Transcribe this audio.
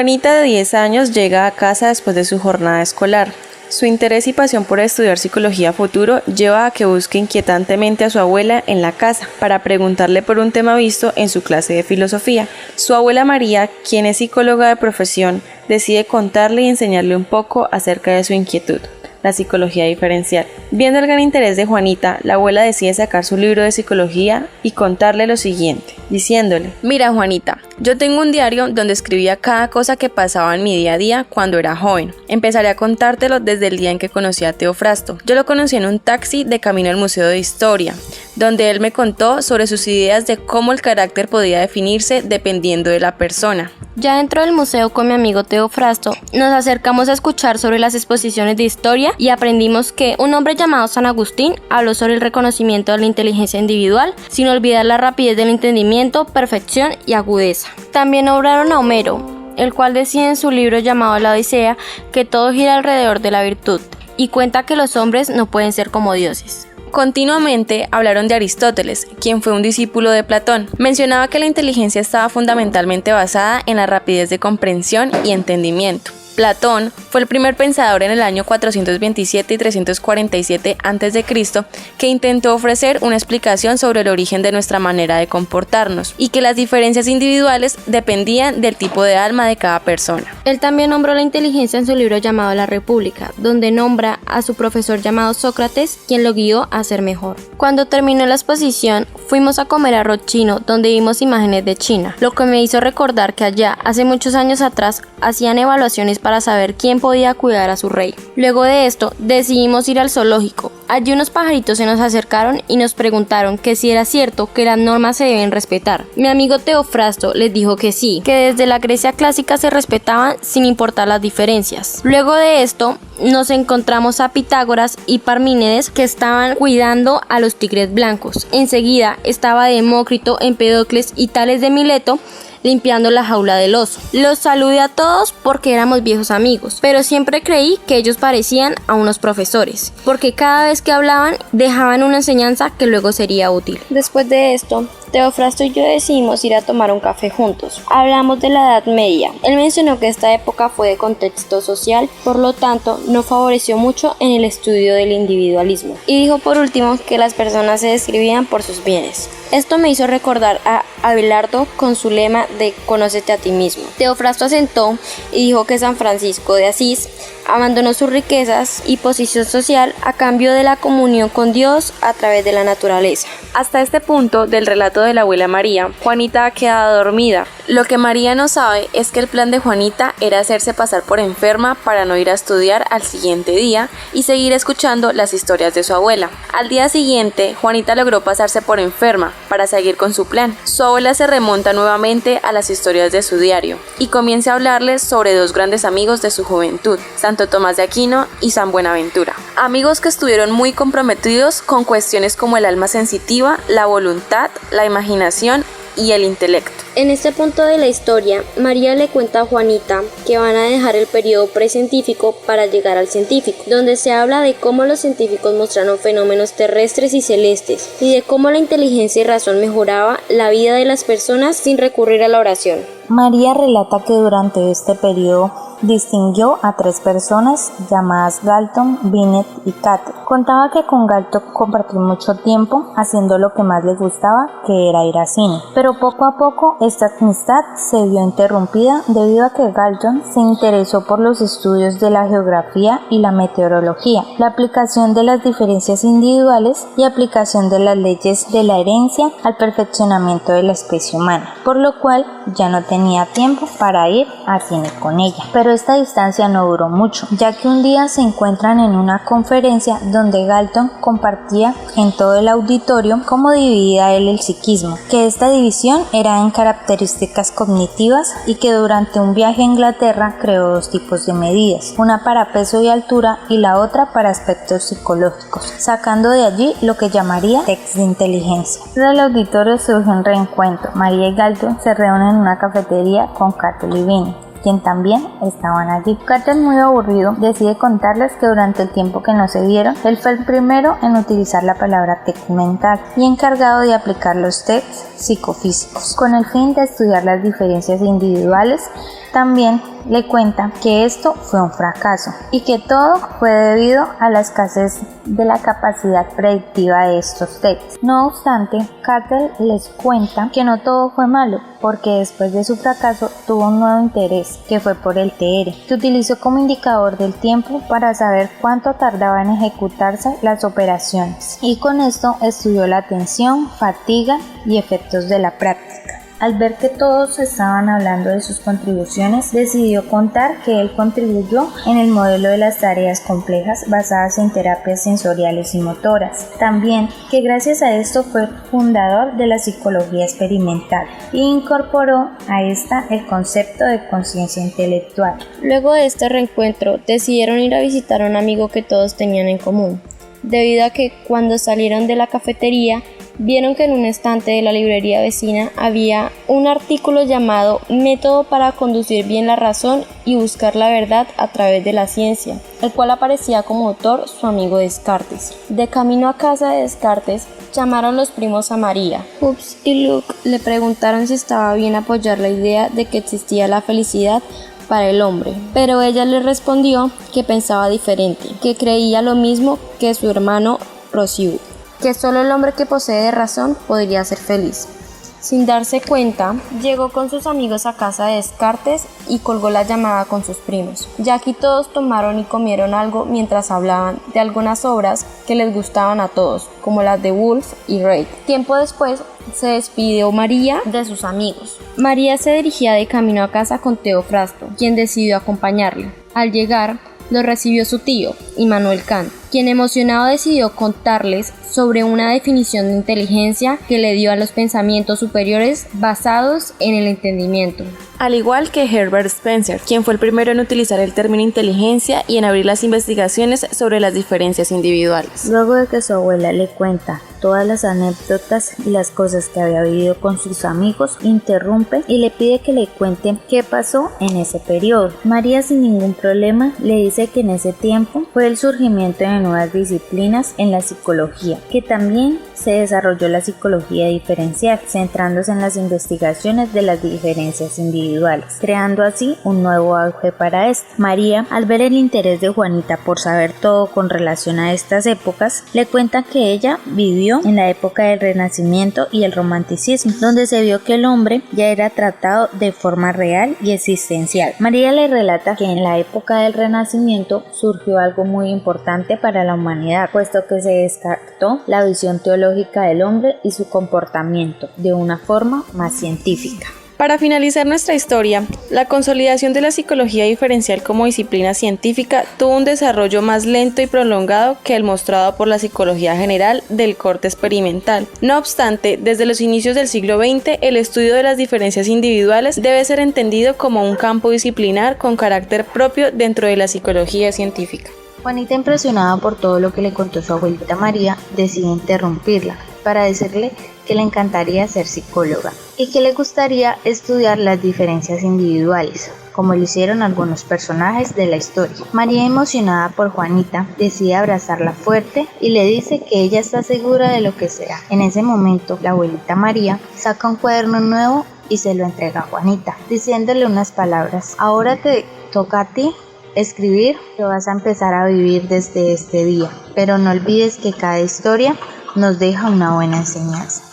Juanita, de 10 años, llega a casa después de su jornada escolar. Su interés y pasión por estudiar psicología a futuro lleva a que busque inquietantemente a su abuela en la casa para preguntarle por un tema visto en su clase de filosofía. Su abuela María, quien es psicóloga de profesión, decide contarle y enseñarle un poco acerca de su inquietud, la psicología diferencial. Viendo el gran interés de Juanita, la abuela decide sacar su libro de psicología y contarle lo siguiente, diciéndole: Mira, Juanita, yo tengo un diario donde escribía cada cosa que pasaba en mi día a día cuando era joven. Empezaré a contártelo desde el día en que conocí a Teofrasto. Yo lo conocí en un taxi de camino al Museo de Historia, donde él me contó sobre sus ideas de cómo el carácter podía definirse dependiendo de la persona. Ya dentro del museo con mi amigo Teofrasto, nos acercamos a escuchar sobre las exposiciones de historia y aprendimos que un hombre llamado San Agustín habló sobre el reconocimiento de la inteligencia individual, sin olvidar la rapidez del entendimiento, perfección y agudeza. También nombraron a Homero, el cual decía en su libro llamado La Odisea que todo gira alrededor de la virtud, y cuenta que los hombres no pueden ser como dioses. Continuamente hablaron de Aristóteles, quien fue un discípulo de Platón. Mencionaba que la inteligencia estaba fundamentalmente basada en la rapidez de comprensión y entendimiento. Platón fue el primer pensador en el año 427 y 347 a.C. que intentó ofrecer una explicación sobre el origen de nuestra manera de comportarnos y que las diferencias individuales dependían del tipo de alma de cada persona. Él también nombró la inteligencia en su libro llamado La República, donde nombra a su profesor llamado Sócrates, quien lo guió a ser mejor. Cuando terminó la exposición, fuimos a comer arroz chino, donde vimos imágenes de China, lo que me hizo recordar que allá, hace muchos años atrás, hacían evaluaciones para saber quién podía cuidar a su rey. Luego de esto, decidimos ir al zoológico. Allí unos pajaritos se nos acercaron y nos preguntaron que si era cierto que las normas se deben respetar. Mi amigo Teofrasto les dijo que sí, que desde la Grecia clásica se respetaban sin importar las diferencias. Luego de esto, nos encontramos a Pitágoras y Parménides, que estaban cuidando a los tigres blancos. Enseguida estaba Demócrito, Empédocles y Tales de Mileto limpiando la jaula del oso. Los saludé a todos porque éramos viejos amigos, pero siempre creí que ellos parecían a unos profesores, porque cada vez que hablaban dejaban una enseñanza que luego sería útil. Después de esto, Teofrasto y yo decidimos ir a tomar un café juntos. Hablamos de la Edad Media. Él mencionó que esta época fue de contexto social, por lo tanto no favoreció mucho en el estudio del individualismo. Y dijo por último que las personas se describían por sus bienes. Esto me hizo recordar a Abelardo con su lema de conócete a ti mismo. Teofrasto asentó y dijo que San Francisco de Asís abandonó sus riquezas y posición social a cambio de la comunión con Dios a través de la naturaleza. Hasta este punto del relato de la abuela María, Juanita ha quedado dormida. Lo que María no sabe es que el plan de Juanita era hacerse pasar por enferma para no ir a estudiar al siguiente día y seguir escuchando las historias de su abuela. Al día siguiente, Juanita logró pasarse por enferma para seguir con su plan. Su abuela se remonta nuevamente a las historias de su diario y comienza a hablarles sobre dos grandes amigos de su juventud, Santo Tomás de Aquino y San Buenaventura. Amigos que estuvieron muy comprometidos con cuestiones como el alma sensitiva, la voluntad, la imaginación y el intelecto. En este punto de la historia, María le cuenta a Juanita que van a dejar el periodo precientífico para llegar al científico, donde se habla de cómo los científicos mostraron fenómenos terrestres y celestes, y de cómo la inteligencia y razón mejoraba la vida de las personas sin recurrir a la oración. María relata que durante este periodo distinguió a 3 personas llamadas Galton, Binet y Kate. Contaba que con Galton compartió mucho tiempo haciendo lo que más le gustaba, que era ir al cine. Pero poco a poco esta amistad se vio interrumpida debido a que Galton se interesó por los estudios de la geografía y la meteorología, la aplicación de las diferencias individuales y aplicación de las leyes de la herencia al perfeccionamiento de la especie humana, por lo cual ya no tenía tiempo para ir al cine con ella. Pero esta distancia no duró mucho, ya que un día se encuentran en una conferencia donde Galton compartía en todo el auditorio cómo dividía él el psiquismo, que esta división era en características cognitivas y que durante un viaje a Inglaterra creó 2 tipos de medidas, una para peso y altura y la otra para aspectos psicológicos, sacando de allí lo que llamaría test de inteligencia. En el auditorio surge un reencuentro. María y Galton se reúnen en una cafetería con Kate y Binet. quien también estaban allí. Carter, muy aburrido, decide contarles que durante el tiempo que no se vieron, él fue el primero en utilizar la palabra TEC mental y encargado de aplicar los tests psicofísicos con el fin de estudiar las diferencias individuales. También le cuenta que esto fue un fracaso y que todo fue debido a la escasez de la capacidad predictiva de estos tests. No obstante, Carter les cuenta que no todo fue malo, porque después de su fracaso tuvo un nuevo interés, que fue por el TR, que utilizó como indicador del tiempo para saber cuánto tardaba en ejecutarse las operaciones, y con esto estudió la tensión, fatiga y efectos de la práctica. Al ver que todos estaban hablando de sus contribuciones, decidió contar que él contribuyó en el modelo de las tareas complejas basadas en terapias sensoriales y motoras. También que gracias a esto fue fundador de la psicología experimental e incorporó a esta el concepto de conciencia intelectual. Luego de este reencuentro, decidieron ir a visitar a un amigo que todos tenían en común, debido a que cuando salieron de la cafetería, vieron que en un estante de la librería vecina había un artículo llamado Método para conducir bien la razón y buscar la verdad a través de la ciencia, el cual aparecía como autor su amigo Descartes. De camino a casa de Descartes, llamaron los primos a María. Hobbes y Locke le preguntaron si estaba bien apoyar la idea de que existía la felicidad para el hombre, pero ella le respondió que pensaba diferente, que creía lo mismo que su hermano Rousseau, que solo el hombre que posee razón podría ser feliz. Sin darse cuenta, llegó con sus amigos a casa de Descartes y colgó la llamada con sus primos. Ya aquí todos tomaron y comieron algo mientras hablaban de algunas obras que les gustaban a todos, como las de Woolf y Reid. Tiempo después, se despidió María de sus amigos. María se dirigía de camino a casa con Teofrasto, quien decidió acompañarla. Al llegar, lo recibió su tío, Immanuel Kant, quien emocionado decidió contarles sobre una definición de inteligencia que le dio a los pensamientos superiores basados en el entendimiento. Al igual que Herbert Spencer, quien fue el primero en utilizar el término inteligencia y en abrir las investigaciones sobre las diferencias individuales. Luego de que su abuela le cuenta todas las anécdotas y las cosas que había vivido con sus amigos, interrumpe y le pide que le cuente qué pasó en ese periodo. María, sin ningún problema, le dice que en ese tiempo fue el surgimiento de nuevas disciplinas en la psicología, que también se desarrolló la psicología diferencial, centrándose en las investigaciones de las diferencias individuales, creando así un nuevo auge para esto. María, al ver el interés de Juanita por saber todo con relación a estas épocas, le cuenta que ella vivió en la época del Renacimiento y el Romanticismo, donde se vio que el hombre ya era tratado de forma real y existencial. María le relata que en la época del Renacimiento surgió algo muy importante para la humanidad, puesto que se descartó la visión teológica del hombre y su comportamiento de una forma más científica. Para finalizar nuestra historia, la consolidación de la psicología diferencial como disciplina científica tuvo un desarrollo más lento y prolongado que el mostrado por la psicología general del corte experimental. No obstante, desde los inicios del siglo XX, el estudio de las diferencias individuales debe ser entendido como un campo disciplinar con carácter propio dentro de la psicología científica. Juanita, impresionada por todo lo que le contó su abuelita María, decide interrumpirla para decirle que le encantaría ser psicóloga y que le gustaría estudiar las diferencias individuales, como lo hicieron algunos personajes de la historia. María, emocionada por Juanita, decide abrazarla fuerte y le dice que ella está segura de lo que será. En ese momento, la abuelita María saca un cuaderno nuevo y se lo entrega a Juanita, diciéndole unas palabras: ahora te toca a ti escribir, lo vas a empezar a vivir desde este día, pero no olvides que cada historia nos deja una buena enseñanza.